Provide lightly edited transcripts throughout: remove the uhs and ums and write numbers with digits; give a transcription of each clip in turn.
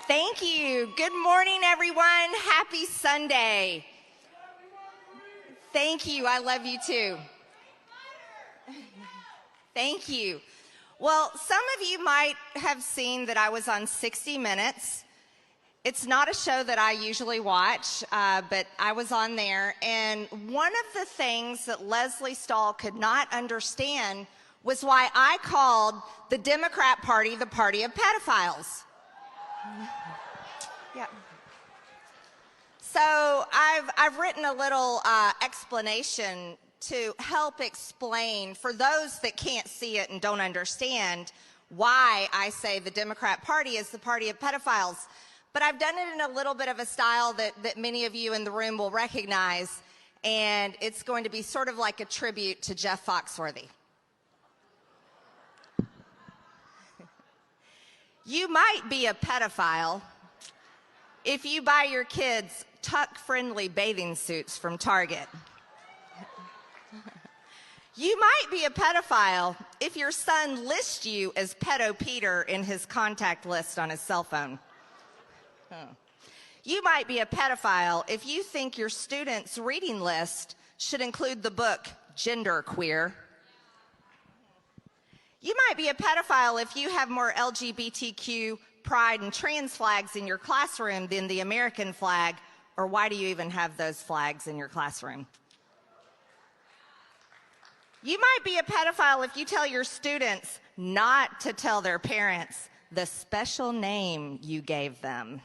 Thank you. Good morning, everyone. Happy Sunday. Thank you. I love you too. Thank you. Well, some of you might have seen that I was on 60 Minutes. It's not a show that I usually watch, but I was on there. And one of the things that Leslie Stahl could not understand was why I called the Democrat Party the party of pedophiles. Yeah. So I've written a little explanation to help explain for those that can't see it and don't understand why I say the Democrat Party is the party of pedophiles. But I've done it in a little bit of a style that many of you in the room will recognize, and it's going to be sort of like a tribute to Jeff Foxworthy. You might be a pedophile if you buy your kids tuck-friendly bathing suits from Target. You might be a pedophile if your son lists you as Pedo Peter in his contact list on his cell phone. You might be a pedophile if you think your student's reading list should include the book Gender Queer. You might be a pedophile if you have more LGBTQ, pride, and trans flags in your classroom than the American flag, or why do you even have those flags in your classroom? You might be a pedophile if you tell your students not to tell their parents the special name you gave them.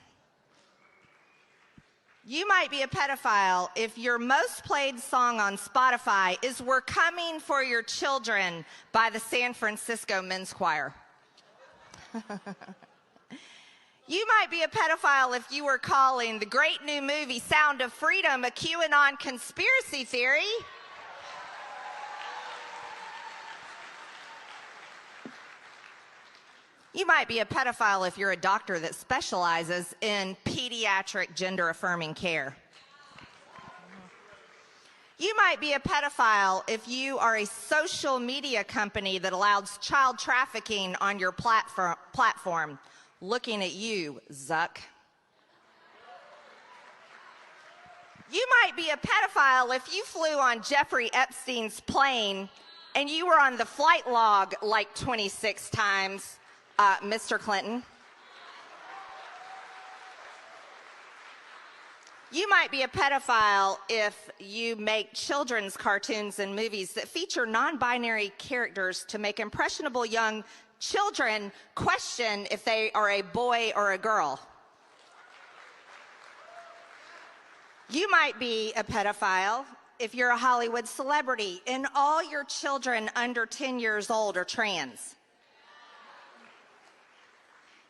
You might be a pedophile if your most played song on Spotify is We're Coming for Your Children by the San Francisco Men's Choir. You might be a pedophile if you were calling the great new movie Sound of Freedom a QAnon conspiracy theory. You might be a pedophile if you're a doctor that specializes in pediatric gender-affirming care. You might be a pedophile if you are a social media company that allows child trafficking on your platform. Looking at you, Zuck. You might be a pedophile if you flew on Jeffrey Epstein's plane and you were on the flight log like 26 times. Mr. Clinton. You might be a pedophile if you make children's cartoons and movies that feature non-binary characters to make impressionable young children question if they are a boy or a girl. You might be a pedophile if you're a Hollywood celebrity and all your children under 10 years old are trans.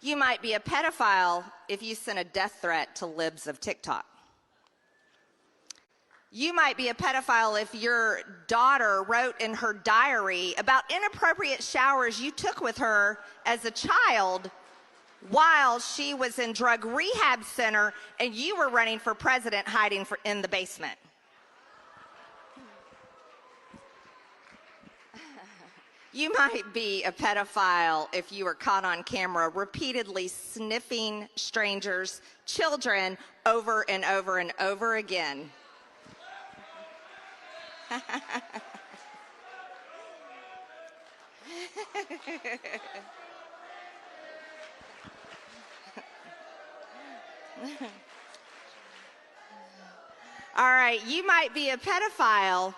You might be a pedophile if you send a death threat to libs of TikTok. You might be a pedophile if your daughter wrote in her diary about inappropriate showers you took with her as a child while she was in drug rehab center and you were running for president hiding in the basement. You might be a pedophile if you were caught on camera repeatedly sniffing strangers' children over and over and over again. All right, you might be a pedophile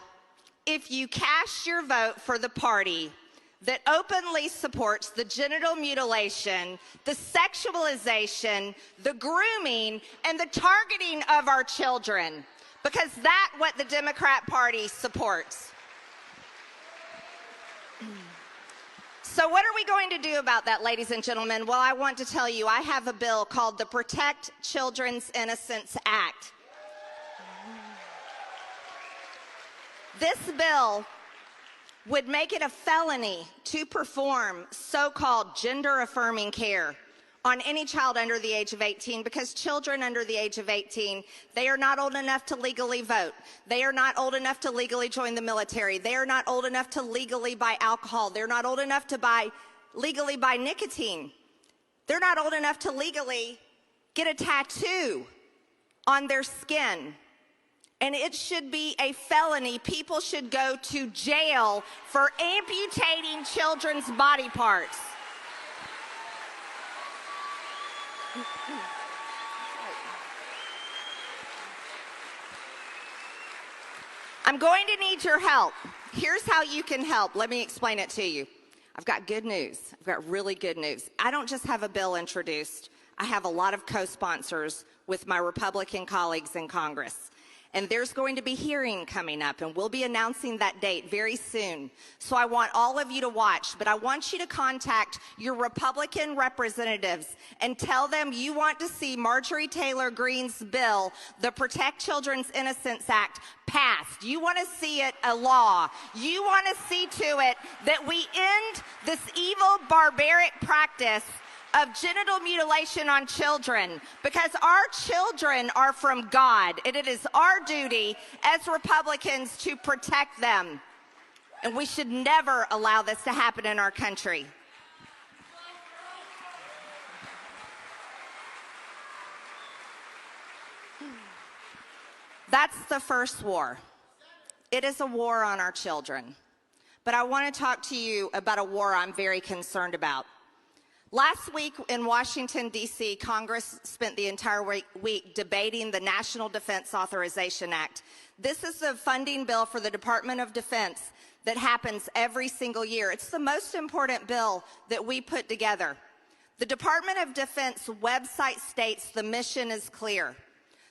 if you cast your vote for the party that openly supports the genital mutilation, the sexualization, the grooming, and the targeting of our children, because that's what the Democrat Party supports. So what are we going to do about that, ladies and gentlemen? Well, I want to tell you, I have a bill called the Protect Children's Innocence Act. This bill would make it a felony to perform so-called gender-affirming care on any child under the age of 18, because children under the age of 18, they are not old enough to legally vote. They are not old enough to legally join the military. They are not old enough to legally buy alcohol. They're not old enough to legally buy nicotine. They're not old enough to legally get a tattoo on their skin. And it should be a felony. People should go to jail for amputating children's body parts. I'm going to need your help. Here's how you can help. Let me explain it to you. I've got good news. I've got really good news. I don't just have a bill introduced. I have a lot of co-sponsors with my Republican colleagues in Congress. And there's going to be a hearing coming up, and we'll be announcing that date very soon. So I want all of you to watch, but I want you to contact your Republican representatives and tell them you want to see Marjorie Taylor Greene's bill, the Protect Children's Innocence Act, passed. You want to see it a law. You want to see to it that we end this evil, barbaric practice of genital mutilation on children, because our children are from God, and it is our duty as Republicans to protect them. And we should never allow this to happen in our country. That's the first war. It is a war on our children. But I want to talk to you about a war I'm very concerned about. Last week in Washington, D.C., Congress spent the entire week debating the National Defense Authorization Act. This is a funding bill for the Department of Defense that happens every single year. It's the most important bill that we put together. The Department of Defense website states the mission is clear.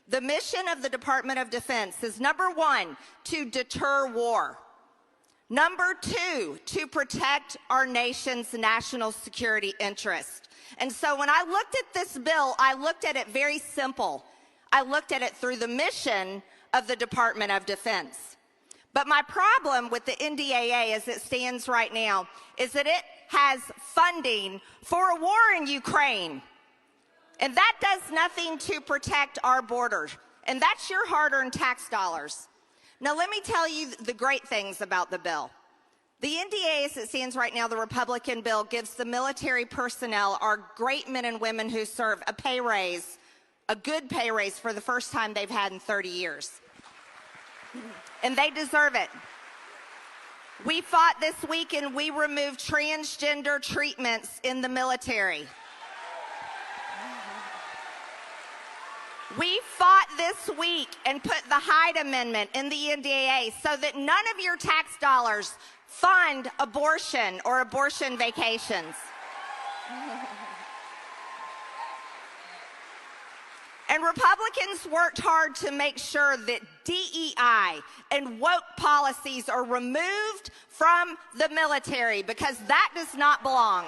The mission of the Department of Defense is, number one, to deter war. Number two, to protect our nation's national security interest. And so when I looked at this bill, I looked at it very simple. I looked at it through the mission of the Department of Defense. But my problem with the NDAA as it stands right now is that it has funding for a war in Ukraine. And that does nothing to protect our borders. And that's your hard-earned tax dollars. Now, let me tell you the great things about the bill. The NDAA, as it stands right now, the Republican bill, gives the military personnel, our great men and women who serve, a pay raise, a good pay raise for the first time they've had in 30 years. And they deserve it. We fought this week and we removed transgender treatments in the military. We fought this week and put the Hyde Amendment in the NDAA so that none of your tax dollars fund abortion or abortion vacations. And Republicans worked hard to make sure that DEI and woke policies are removed from the military, because that does not belong.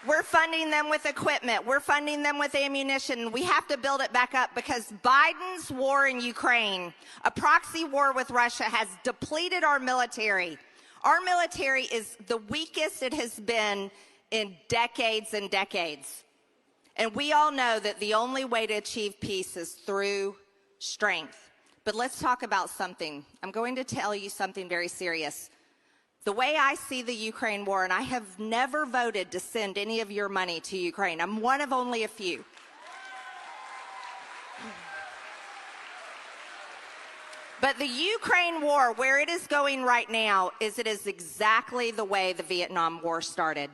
We're funding them with equipment. We're funding them with ammunition. We have to build it back up because Biden's war in Ukraine, a proxy war with Russia, has depleted our military. Our military is the weakest it has been in decades and decades. And we all know that the only way to achieve peace is through strength. But let's talk about something. I'm going to tell you something very serious. The way I see the Ukraine war, and I have never voted to send any of your money to Ukraine. I'm one of only a few. But the Ukraine war, where it is going right now, it is exactly the way the Vietnam War started.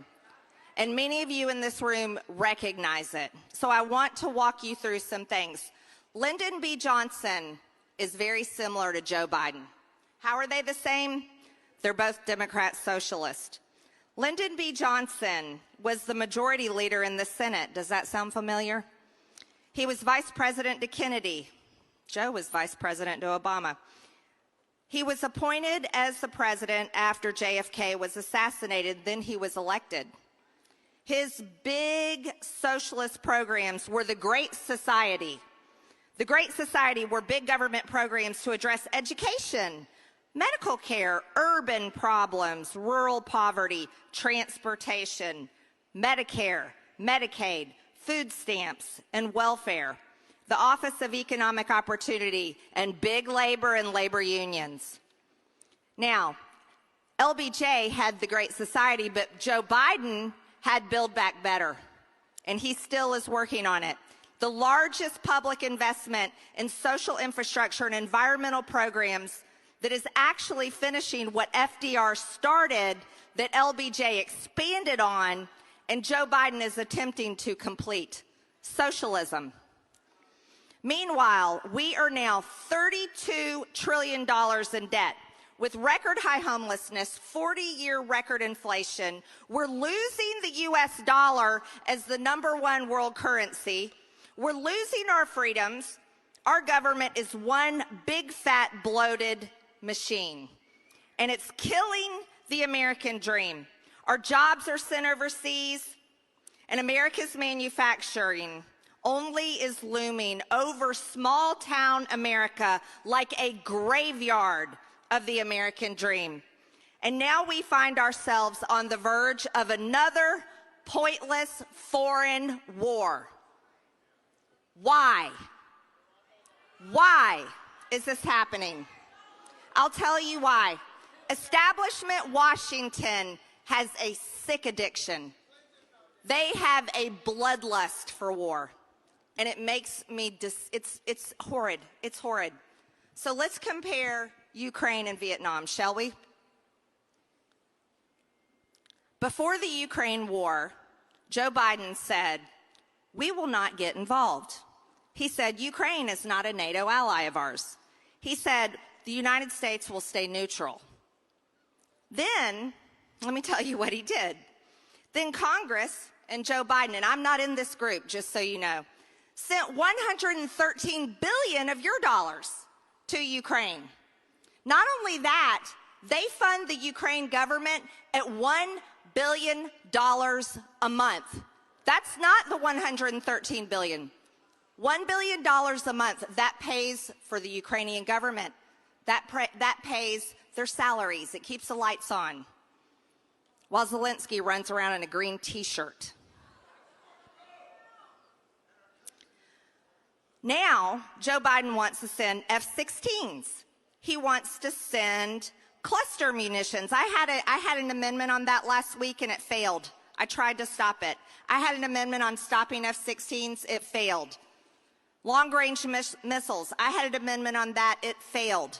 And many of you in this room recognize it. So I want to walk you through some things. Lyndon B. Johnson is very similar to Joe Biden. How are they the same? They're both Democrat socialists. Lyndon B. Johnson was the majority leader in the Senate. Does that sound familiar? He was vice president to Kennedy. Joe was vice president to Obama. He was appointed as the president after JFK was assassinated. Then he was elected. His big socialist programs were the Great Society. The Great Society were big government programs to address education, medical care, urban problems, rural poverty, transportation, Medicare, Medicaid, food stamps, and welfare, the Office of Economic Opportunity, and big labor and labor unions. Now, LBJ had the Great Society, but Joe Biden had Build Back Better, and he still is working on it. The largest public investment in social infrastructure and environmental programs that is actually finishing what FDR started, that LBJ expanded on, and Joe Biden is attempting to complete. Socialism. Meanwhile, we are now $32 trillion in debt. With record high homelessness, 40-year record inflation, we're losing the U.S. dollar as the #1 world currency. We're losing our freedoms. Our government is one big, fat, bloated machine. And it's killing the American dream. Our jobs are sent overseas, and America's manufacturing only is looming over small-town America like a graveyard of the American dream. And now we find ourselves on the verge of another pointless foreign war. Why? Why is this happening? I'll tell you why. Establishment Washington has a sick addiction. They have a bloodlust for war. And it makes me, it's horrid. It's horrid. So let's compare Ukraine and Vietnam, shall we? Before the Ukraine war, Joe Biden said, we will not get involved. He said, Ukraine is not a NATO ally of ours. He said, the United States will stay neutral. Then, let me tell you what he did. Then Congress and Joe Biden, and I'm not in this group, just so you know, sent $113 billion of your dollars to Ukraine. Not only that, they fund the Ukraine government at $1 billion a month. That's not the $113 billion. $1 billion a month, that pays for the Ukrainian government. That pays their salaries. It keeps the lights on. While Zelensky runs around in a green t-shirt. Now, Joe Biden wants to send F-16s. He wants to send cluster munitions. I had an amendment on that last week and it failed. I tried to stop it. I had an amendment on stopping F-16s. It failed. Long-range missiles. I had an amendment on that. It failed.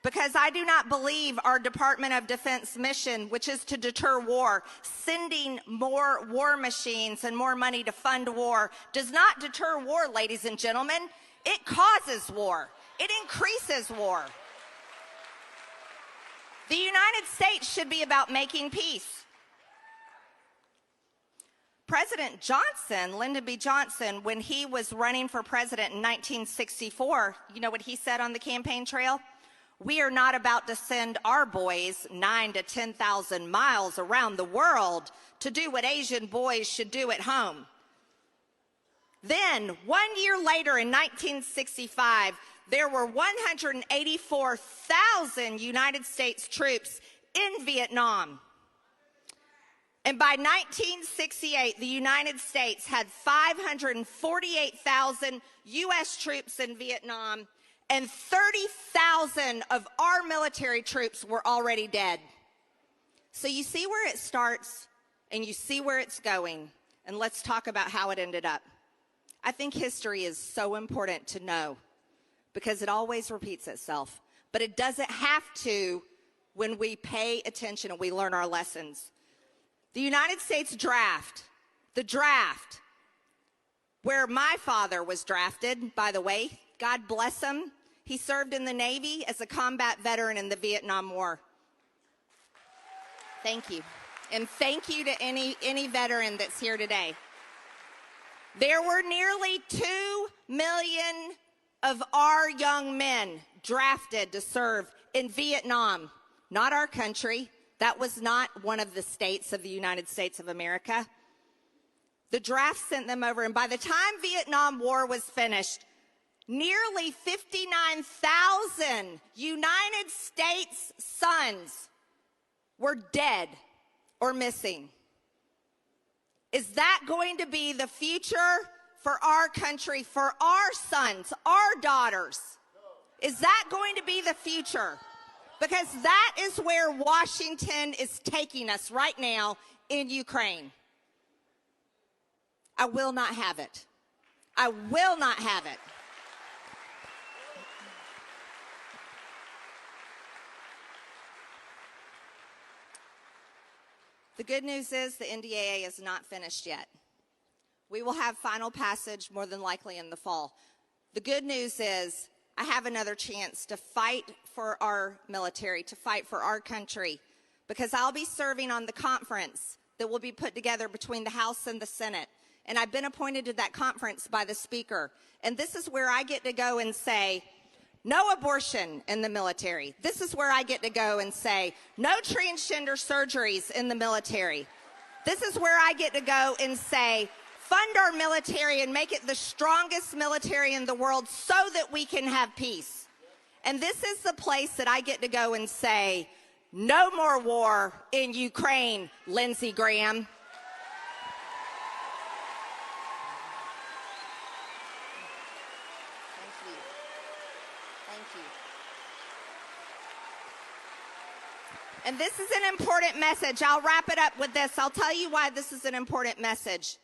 Because I do not believe our Department of Defense mission, which is to deter war, sending more war machines and more money to fund war, does not deter war, ladies and gentlemen. It causes war. It increases war. The United States should be about making peace. President Johnson, Lyndon B. Johnson, when he was running for president in 1964, you know what he said on the campaign trail? We are not about to send our boys 9,000 to 10,000 miles around the world to do what Asian boys should do at home. Then, 1 year later in 1965, there were 184,000 United States troops in Vietnam. And by 1968, the United States had 548,000 U.S. troops in Vietnam, and 30,000 of our military troops were already dead. So you see where it starts, and you see where it's going, and let's talk about how it ended up. I think history is so important to know, because it always repeats itself. But it doesn't have to when we pay attention and we learn our lessons. The United States draft, the draft, where my father was drafted, by the way, God bless him. He served in the Navy as a combat veteran in the Vietnam War. Thank you. And thank you to any veteran that's here today. There were nearly 2 million of our young men drafted to serve in Vietnam, not our country. That was not one of the states of the United States of America. The draft sent them over, and by the time Vietnam War was finished, Nearly 59,000 United States sons were dead or missing. Is that going to be the future for our country, for our sons, our daughters? Is that going to be the future? Because that is where Washington is taking us right now in Ukraine. I will not have it. I will not have it. The good news is the NDAA is not finished yet. We will have final passage more than likely in the fall. The good news is I have another chance to fight for our military, to fight for our country, because I'll be serving on the conference that will be put together between the House and the Senate. And I've been appointed to that conference by the Speaker. And this is where I get to go and say, no abortion in the military. This is where I get to go and say, no transgender surgeries in the military. This is where I get to go and say, fund our military and make it the strongest military in the world so that we can have peace. And this is the place that I get to go and say, no more war in Ukraine, Lindsey Graham. And this is an important message. I'll wrap it up with this. I'll tell you why this is an important message.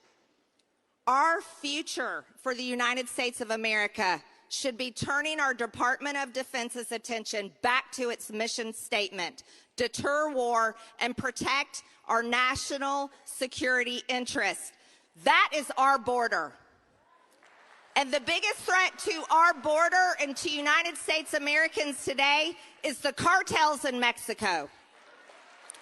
Our future for the United States of America should be turning our Department of Defense's attention back to its mission statement: deter war and protect our national security interests. That is our border. And the biggest threat to our border and to United States Americans today is the cartels in Mexico,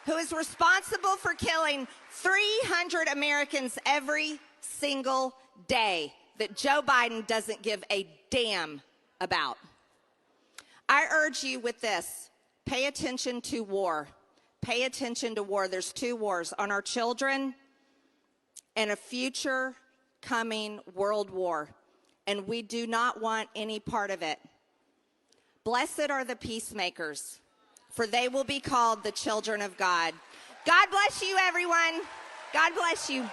who is responsible for killing 300 Americans every single day that Joe Biden doesn't give a damn about. I urge you with this: pay attention to war. Pay attention to war. There's two wars: on our children and a future coming world war. And we do not want any part of it. Blessed are the peacemakers, for they will be called the children of God. God bless you, everyone. God bless you.